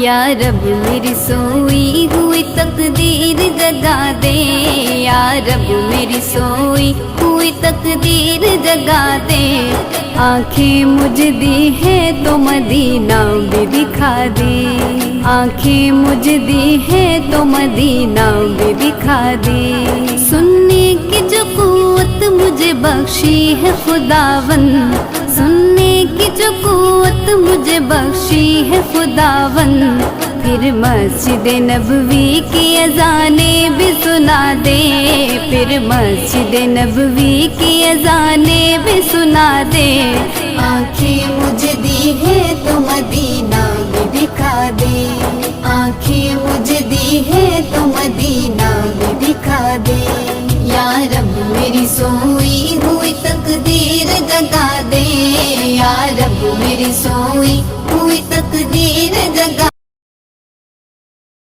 یا رب میری سوئی ہوئی تقدیر جگا دے، یا رب میری سوئی ہوئی تقدیر جگا دے، آنکھیں مجھے دی ہے تو مدینہ بھی دکھا دے، آنکھیں مجھے دی ہے تو مدینہ بھی دکھا دے، سننے کی جو قوت مجھے بخشی ہے خداوند، سننے کی جو قوت مجھے بخشی ہے خداوند، پھر مسجد نبوی کی اذانیں بھی سنا دے، پھر مسجد نبوی کی اذانیں بھی سنا دے، آنکھیں مجھے دی ہے تو مدینہ بھی دکھا دے، آنکھیں مجھے دی ہے تو مدینہ بھی دکھا دے، یا رب میری سوئی ہوئی تقدیر جگا دے، یا رب میری سوئی ہوئی تقدیر جگا